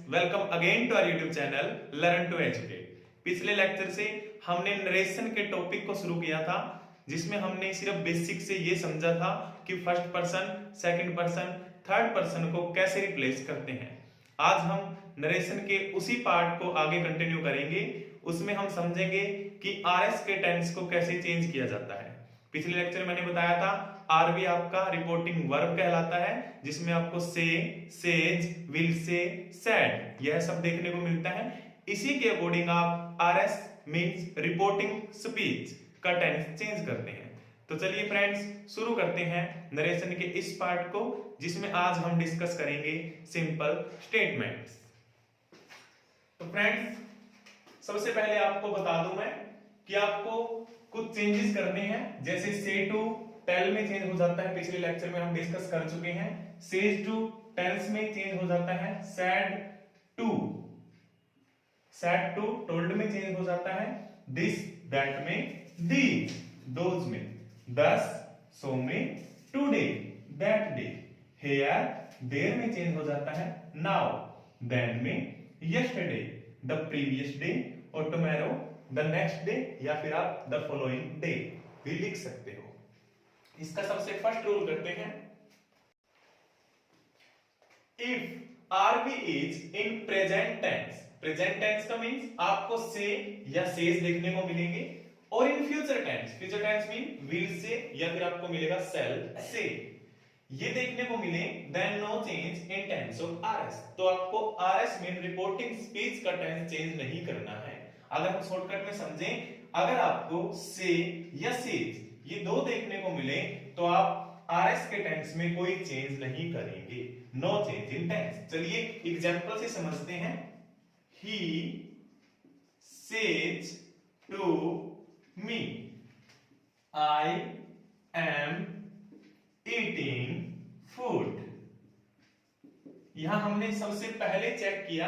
Welcome again to our YouTube channel learn to educate. पिछले lecture से हमने narration के टॉपिक को शुरू किया था, जिसमें हमने सिर्फ बेसिक से ये समझा था कि first person, second person, third person को कैसे रिप्लेस करते हैं। आज हम नरेशन के उसी पार्ट को आगे कंटिन्यू करेंगे। उसमें हम समझेंगे कि आरएस के टेंस को कैसे चेंज किया जाता है। पिछले लेक्चर मैंने बताया था आरबी आपका रिपोर्टिंग वर्ब कहलाता है, जिसमें आपको से, सेज, विल से, सेड यह सब देखने को मिलता है। इसी के अकॉर्डिंग आप आरएस मींस रिपोर्टिंग स्पीच का टेंस चेंज करते हैं। तो चलिए फ्रेंड्स शुरू करते हैं नरेशन के इस पार्ट को, जिसमें आज हम डिस्कस करेंगे सिंपल स्टेटमेंट्स। तो फ्रेंड्स सबसे पहले आपको बता दूं मैं कि आपको कुछ चेंजेस करने हैं। जैसे से टू टेल में चेंज हो जाता है, पिछले लेक्चर में हम डिस्कस कर चुके हैं। सेज टू टेल्स में चेंज हो जाता है। सैड टू टोल्ड में चेंज हो जाता है। दिस दैट में, दीज दोज में, दस सो में, today that day, here there में चेंज हो जाता है। नाउ देन में, यस्टरडे द प्रीवियस डे, और टुमारो द नेक्स्ट डे, या फिर आप द फॉलोइंग डे भी लिख सकते हो। इसका सबसे फर्स्ट रूल करते हैं। If RB is in present tense, present tense का मींस आपको से या सेज देखने को मिलेंगे, और in future tense mean will say, या फिर आपको मिलेगा सेल से, ये देखने को मिले, then no change in tense of RS. तो आपको आरएस मीन रिपोर्टिंग स्पीच का टेंस चेंज नहीं करना है। अगर हम शॉर्टकट में समझें, अगर आपको से या सेज ये दो देखने को मिले तो आप आरएस के टेंस में कोई चेंज नहीं करेंगे। No change in tense. चलिए एग्जांपल से समझते हैं। He says to me, I am eating food. यहां हमने सबसे पहले चेक किया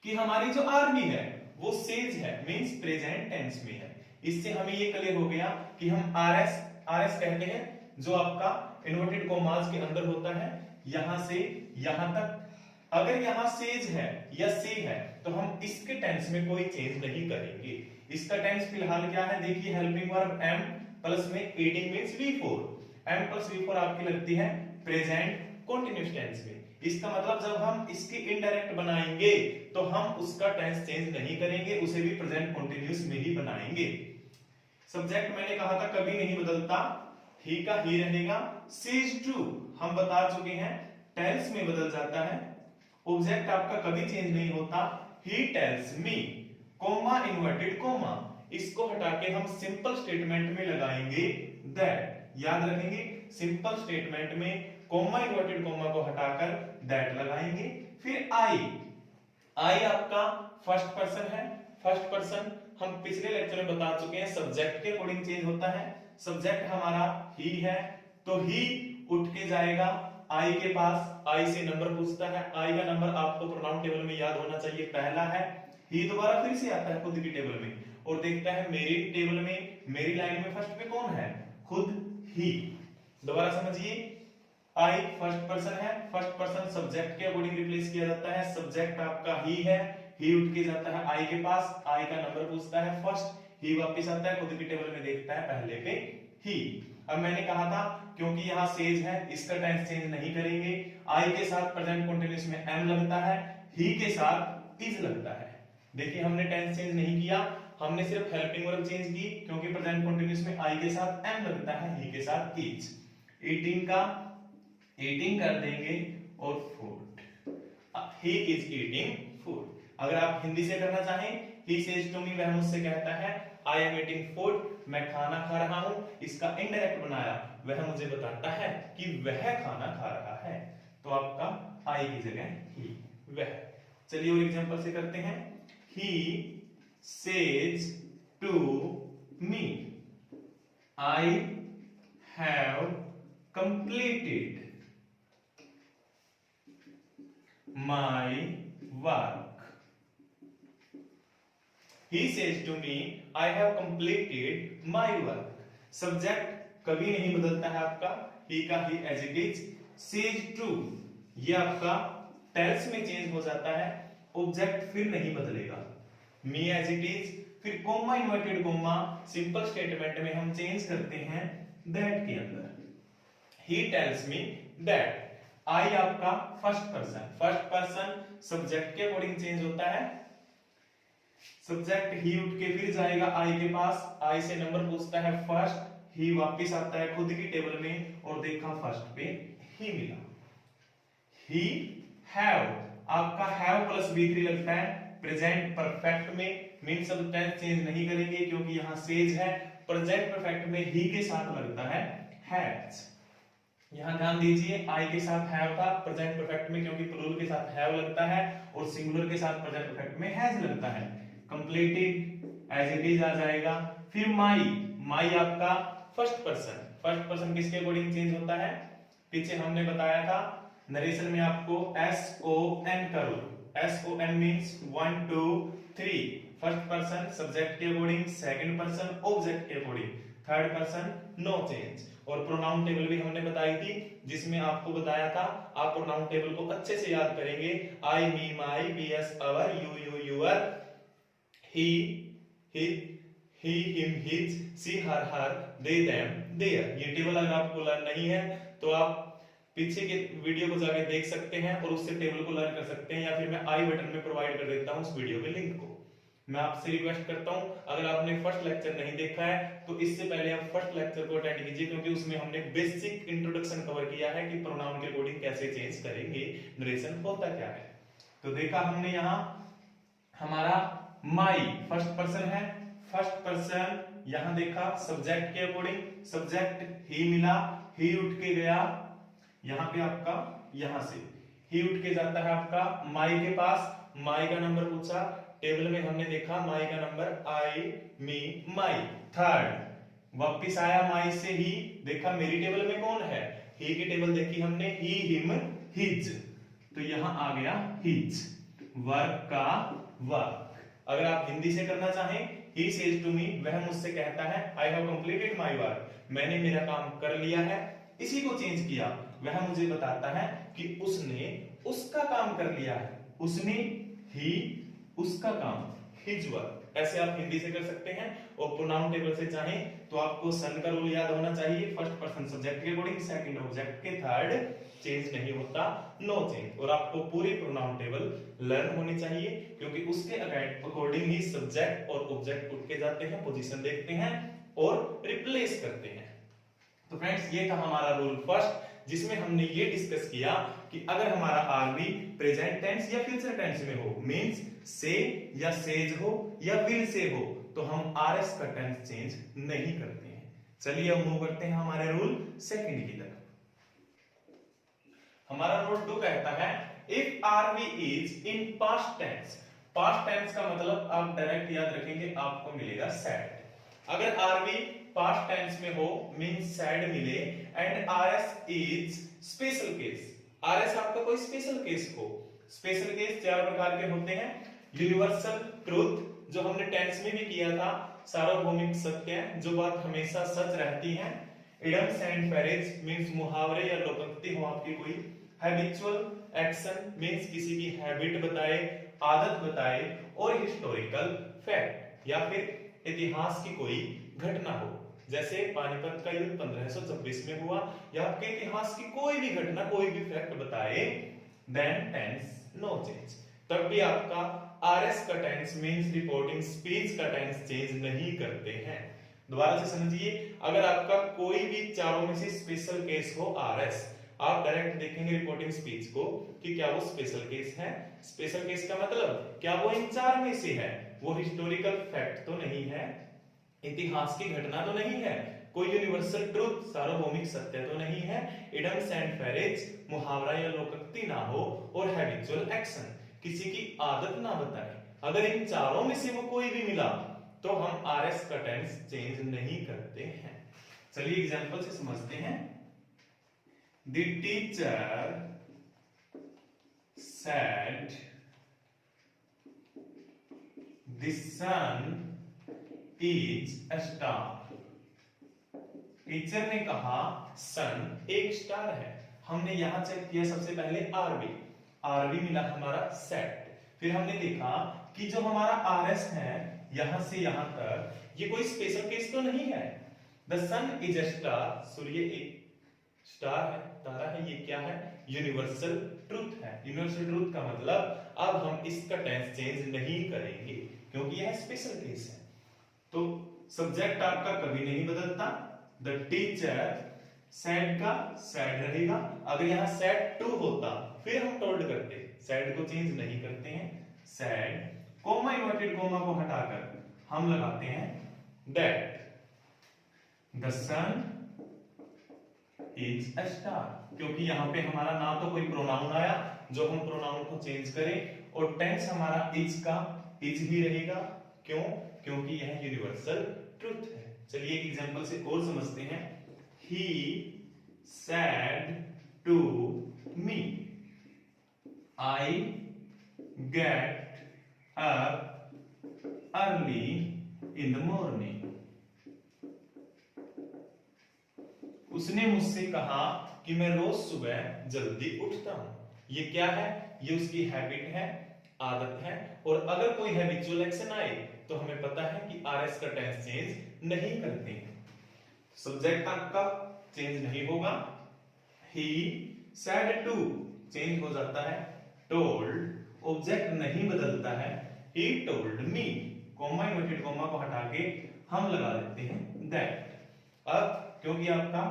कि हमारी जो आरबी है वो सेज है, मींस प्रेजेंट टेंस में है। इससे हमें ये क्लियर हो गया कि हम आरएस कहते हैं जो आपका इन्वर्टेड कॉमास के अंदर होता है, यहां से यहां तक। अगर यहां सेज है या से है तो हम इसके टेंस में कोई चेंज नहीं करेंगे। इसका टेंस फिलहाल क्या है, देखिए हेल्पिंग वर्ब एम प्लस में eating means V4। Am plus V4 आपकी लगती है प्रेजेंट कंटीन्यूअस टेंस में। इसका मतलब जब हम इसकी इनडायरेक्ट बनाएंगे तो हम उसका टेंस चेंज नहीं करेंगे, उसे भी प्रेजेंट कंटीन्यूअस में ही बनाएंगे। सब्जेक्ट मैंने कहा था कभी नहीं बदलता, ही का ही रहेगा। सीज टू हम बता चुके हैं टेल्स में बदल जाता है। ऑब्जेक्ट आपका कभी चेंज नहीं होता। He tells me, coma inverted coma, इसको हटा के हम सिंपल स्टेटमेंट में लगाएंगे दैट। याद रखेंगे सिंपल स्टेटमेंट में कोमा इन्वर्टेड कोमा को हटाकर दैट लगाएंगे। फिर आई आपका फर्स्ट पर्सन है। फर्स्ट पर्सन हम पिछले लेक्चर में बता चुके हैं सब्जेक्ट के अकॉर्डिंग चेंज होता है। सब्जेक्ट हमारा ही है तो ही उठ के जाएगा आई के पास, आई से नंबर पूछता है। आई का नंबर आपको प्रोनाउन टेबल में याद होना चाहिए, पहला है। ही दोबारा फिर से आता है खुद की टेबल में और देखता है मेरी टेबल में, मेरी लाइन में फर्स्ट पे कौन है, खुद ही। दोबारा समझिए, आई फर्स्ट पर्सन है, फर्स्ट पर्सन सब्जेक्ट के अकॉर्डिंग रिप्लेस किया जाता है। सब्जेक्ट आपका ही है, ही उठ के जाता है आई के पास, आई का नंबर पूछता है फर्स्ट, ही वापस आता है खुद की टेबल में देखता है पहले पे ही। अब मैंने कहा था क्योंकि यहाँ सेज है इसका टेंस चेंज नहीं करेंगे। आई के साथ प्रेजेंट कंटीन्यूअस में एम लगता है, ही के साथ इज लगता है। देखिए हमने टेंस चेंज नहीं किया, हमने सिर्फ हेल्पिंग वर्ब चेंज की, क्योंकि प्रेजेंट कंटीन्यूअस में आई के साथ एम लगता है, ही के साथ इज। ईटिंग का ईटिंग कर देंगे और food, he is eating food. अगर आप हिंदी से करना चाहें, ही सेज टू मी, वह मुझसे कहता है, आई एम ईटिंग फूड, मैं खाना खा रहा हूं। इसका इनडायरेक्ट बनाया, वह मुझे बताता है कि वह खाना खा रहा है। तो आपका आई की जगह ही, वह। चलिए और एग्जांपल से करते हैं। He says to me, I have completed my work. He says to me, I have completed my work. Subject कभी नहीं बदलता है आपका, he का ही as it is. Says to, ये आपका टेल्स में चेंज हो जाता है, ऑब्जेक्ट फिर नहीं बदलेगा, मी एज इट इज। फिर coma inverted coma simple statement में हम चेंज करते हैं दैट के अंदर। ही टेल्स मी दैट, आई आपका फर्स्ट पर्सन सब्जेक्ट के अकॉर्डिंग चेंज होता है। सब्जेक्ट ही उठ के फिर जाएगा आई के पास, आई से नंबर पूछता है फर्स्ट, ही वापस आता है खुद की टेबल में और देखा फर्स्ट पे ही मिला। ही हैव, आपका हैव प्लस B3 लगता है प्रेजेंट परफेक्ट में, मींस अब टेंस चेंज नहीं करेंगे क्योंकि यहां सेज है। प्रेजेंट परफेक्ट में ही के साथ लगता है हैज। यहां ध्यान दीजिए, आई के साथ हैव था प्रेजेंट परफेक्ट में क्योंकि प्लूरल के साथ हैव लगता है और सिंगुलर के साथ प्रेजेंट परफेक्ट में हैज लगता है। कंप्लीटेड एज इट इज आ जाएगा। फिर माई आपका फर्स्ट पर्सन किसके अकॉर्डिंग चेंज होता है? पीछे हमने बताया था नरेशन में आपको SON का rule, SON means 1 2 3, first person subject के अकॉर्डिंग, सेकंड पर्सन ऑब्जेक्ट के according, third person no change. और प्रोनाउन टेबल भी हमने बताई थी जिसमें आपको बताया था, आप प्रोनाउन टेबल को अच्छे से याद करेंगे। I me my, we us our, you your, he him his, she her, they them their. ये टेबल अगर आपको लर्न नहीं है तो आप पीछे के वीडियो को जाके देख सकते हैं और उससे टेबल को लर्न कर सकते हैं, या फिर मैं आई बटन में प्रोवाइड कर देता हूं उस वीडियो के लिंक को। मैं आपसे रिक्वेस्ट करता हूं, अगर आपने फर्स्ट लेक्चर नहीं देखा है तो इससे पहले आप फर्स्ट लेक्चर को अटेंड कीजिए क्योंकि उसमें हमने बेसिक इंट्रोडक्शन कवर किया है कि प्रोनाउन के अकॉर्डिंग कैसे चेंज करेंगे, नरेशन होता क्या है। तो देखा हमने यहां हमारा माई फर्स्ट पर्सन है, फर्स्ट पर्सन यहां देखा सब्जेक्ट के अकॉर्डिंग, सब्जेक्ट ही मिला, ही उठ के गया यहां पे आपका, यहां से ही उठ के जाता है आपका माई के पास, माई का नंबर पूछा, टेबल में हमने देखा माई का नंबर आई मी माई। थर्ड वापिस आया माई से ही, देखा मेरी टेबल में कौन है, ही की टेबल देखी हमने, ही हिम हिज, तो यहां आ गया हिज, वर्क का वर्क। अगर आप हिंदी से करना चाहें, ही सेज टू मी, वह मुझसे कहता है आई हैव कंप्लीटेड माई वर्क, मैंने मेरा काम कर लिया है। इसी को चेंज किया, वह मुझे बताता है कि उसने उसका काम कर लिया है, उसने ही उसका काम, हिज वर्क। ऐसे आप हिंदी से कर सकते हैं। और प्रोनाउन टेबल से चाहें तो आपको सन का रूल याद होना चाहिए, फर्स्ट पर्सन सब्जेक्ट के अकॉर्डिंग, सेकंड ऑब्जेक्ट के, थर्ड चेंज नहीं होता, नो चेंज। और आपको पूरी प्रोनाउन टेबल लर्न होनी चाहिए क्योंकि उसके अकॉर्डिंग ही सब्जेक्ट और ऑब्जेक्ट उठ के जाते हैं, पोजीशन देखते हैं और रिप्लेस करते हैं। तो फ्रेंड्स ये था हमारा रूल फर्स्ट, जिसमें हमने ये डिस्कस किया कि अगर हमारा आरबी प्रेजेंट टेंस या फ्यूचर टेंस में हो, मींस से या सेज हो या विल से हो, तो हम आरएस का टेंस चेंज नहीं करते हैं। चलिए अब मूव करते हैं हमारे रूल सेकंड की तरफ। हमारा रूल 2 कहता है if RB is in past tense. Past tense का मतलब आप डायरेक्ट याद रखेंगे, आपको मिलेगा सैड। अगर आरबी पास्ट टेंस में हो मींस सैड मिले, and RS is special case, RS आपका कोई स्पेशल केस हो। स्पेशल केस 4 प्रकार के होते हैं। यूनिवर्सल ट्रूथ, जो हमने टेंस में भी किया था, सार्वभौमिक सत्य, जो बात हमेशा सच रहती है। इडम्स एंड फेरेज मींस मुहावरे या लोकोक्ति हो आपकी कोई। हैबिचुअल एक्शन मींस किसी की हैबिट बताए, आदत बताए। और हिस्टोरिकल फैक्ट या फिर इतिहास की कोई घटना हो, जैसे पानीपत का युद्ध 1526 में हुआ, या आपके इतिहास की कोई भी घटना, कोई भी फैक्ट बताए, देन टेंस नो चेंज। तब भी आपका आरएस का टेंस मींस रिपोर्टिंग स्पीच का टेंस चेंज नहीं करते हैं। दोबारा से समझिए, अगर आपका कोई भी चारों में से स्पेशल केस हो आरएस, आप डायरेक्ट देखेंगे रिपोर्टिंग स्पीच को कि क्या वो स्पेशल केस है। स्पेशल केस का मतलब क्या वो इन 4 में से है, वो हिस्टोरिकल फैक्ट तो नहीं है, इतिहास की घटना तो नहीं है, कोई यूनिवर्सल ट्रूथ सार्वभौमिक सत्य तो नहीं है, इडम्स एंड फेरेज मुहावरा या लोकोक्ति ना हो, और हैबिचुअल एक्शन किसी की आदत ना बताए। अगर इन चारों में से वो कोई भी मिला तो हम आरएस का टेंस चेंज नहीं करते हैं। चलिए एग्जांपल से समझते हैं। The teacher said the sun is a star. Teacher ने कहा सन एक स्टार है। हमने यहां चेक किया सबसे पहले आरबी। आरवी मिला हमारा सेट। फिर हमने देखा कि जो हमारा आरएस है यहां से यहां तक ये कोई स्पेशल केस तो नहीं है। The sun is a star, सूर्य एक स्टार है, तारा है, ये क्या है? यूनिवर्सल ट्रूथ है। यूनिवर्सल ट्रूथ का मतलब अब हम इसका टेंस चेंज नहीं करेंगे क्योंकि यह स्पेशल केस है। तो सब्जेक्ट आपका कभी नहीं बदलता। द टीचर सैड का सैड रहेगा। अगर यहाँ सैड टू होता फिर हम टोल्ड करते, सैड को चेंज नहीं करते हैं। सैड कोमा इन्वर्टेड कोमा को हटाकर हम लगाते हैं that the sun is a star, क्योंकि यहाँ पे हमारा ना तो कोई प्रोनाउन आया जो हम प्रोनाउन को चेंज करें, और टेंस हमारा इज का इज ही रहेगा। क्यों? क्योंकि यह यूनिवर्सल ट्रुथ है। चलिए एक एग्जांपल से और समझते हैं। He said to me, I get up early in the morning. उसने मुझसे कहा कि मैं रोज सुबह जल्दी उठता हूं। ये क्या है? ये उसकी हैबिट है, आदत है। और अगर कोई हैबिचुअल एक्शन आए तो हमें पता है कि आरएस का टेंस चेंज नहीं करते हैं। सब्जेक्ट आपका चेंज नहीं होगा। ही सेड टू चेंज हो जाता है टोल्ड, ऑब्जेक्ट नहीं बदलता है। He told me, comma inverted comma को हटा के हम लगा देते हैं दैट। अब क्योंकि आपका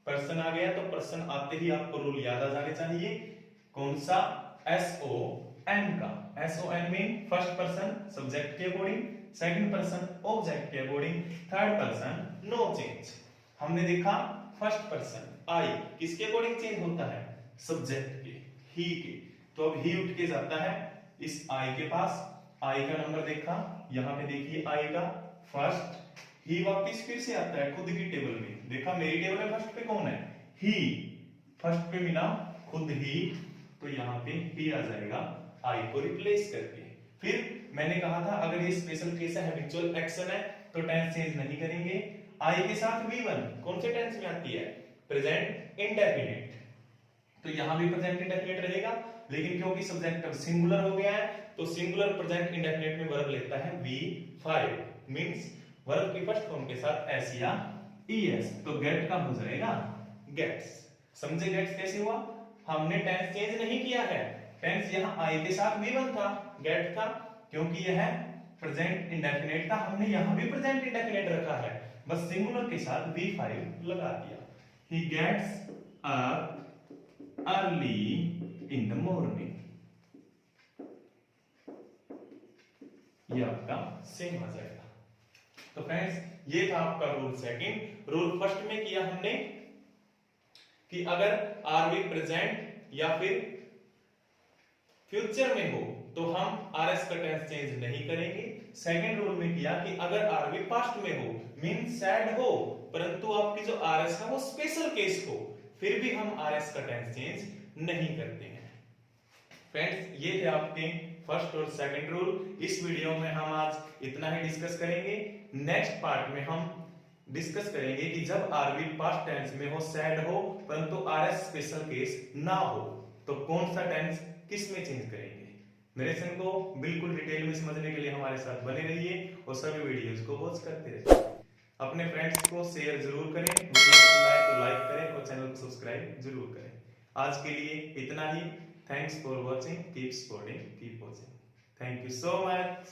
पर्सन आ गया तो पर्सन आते ही आपको रूल याद आ जाने चाहिए। कौन सा? एस ओ एन का। S O N mean first person subject के अकॉर्डिंग, सेकंड पर्सन ऑब्जेक्ट के according, third person no change. हमने देखा फर्स्ट पर्सन आई किसके अकॉर्डिंग चेंज होता है? सब्जेक्ट के, ही के। तो अब ही उठ के जाता है इस आई के पास। आई का नंबर देखा, यहां पे देखिए आई का फर्स्ट। ही वापस फिर से आता है खुद की टेबल में। देखा मेरी टेबल में फर्स्ट पे कौन है? ही। फर्स्ट पे मिला खुद ही, तो यहाँ पे ही आ जाएगा आई को रिप्लेस करके। फिर मैंने कहा था अगर ये स्पेशल केस है, हैबिचुअल एक्शन है, तो टेंस चेंज नहीं करेंगे। आई के साथ V1 कौन से टेंस में आती है? Present indefinite. तो यहां भी प्रेजेंट इंडेफिनिट रहेगा, लेकिन क्योंकि सब्जेक्ट अब सिंगुलर हो गया है तो सिंगुलर प्रेजेंट इंडेफिनिट में वर्ब लेता है V5, मींस वर्ब की फर्स्ट फॉर्म के साथ एस या ईएस। तो गेट का हो जाएगा गेट्स। समझे गेट्स कैसे हुआ? हमने टेंस चेंज नहीं किया है। टेंस यहाँ आई के साथ V1 था, गेट था, क्योंकि यह प्रेजेंट इंडेफिनिट था, हमने यहाँ भी प्रेजेंट इंडेफिनिट रखा है, बस सिंगुलर के साथ V5 लगा दिया। He gets up early in the morning। ये आपका सेम आ जाएगा। तो फ्रेंड्स ये था आपका रूल सेकंड। रूल फर्स्ट में किया हमने कि अगर आरवी प्रेजेंट या फिर फ्यूचर में हो तो हम आरएस का टेंस चेंज नहीं करेंगे। सेकंड रूल में किया कि अगर आरवी पास्ट में हो, मीन सैड हो, परंतु आपकी जो आरएस है वो स्पेशल केस हो, फिर भी हम आरएस का टेंस चेंज नहीं करते हैं। फ्रेंड्स ये थे आपके फर्स्ट और सेकंड रूल। इस वीडियो में हम आज इतना ही डिस्कस करेंगे। नेक्स्ट पार्ट में हम डिस्कस करेंगे कि जब आरवी पास्ट टेंस में हो, सैड हो, परंतु आरएस स्पेशल केस ना हो, तो कौन सा टेंस किस में चेंज करेंगे। नरेशन को बिल्कुल डिटेल में समझने के लिए हमारे साथ बने रहिए और सभी वीडियोस को वॉच करते रहिए। अपने फ्रेंड्स को शेयर जरूर करें, वीडियो पसंद आए तो लाइक करें और चैनल को सब्सक्राइब जरूर करें। आज के लिए इतना ही। Thanks for watching, keep supporting, keep watching. Thank you so much.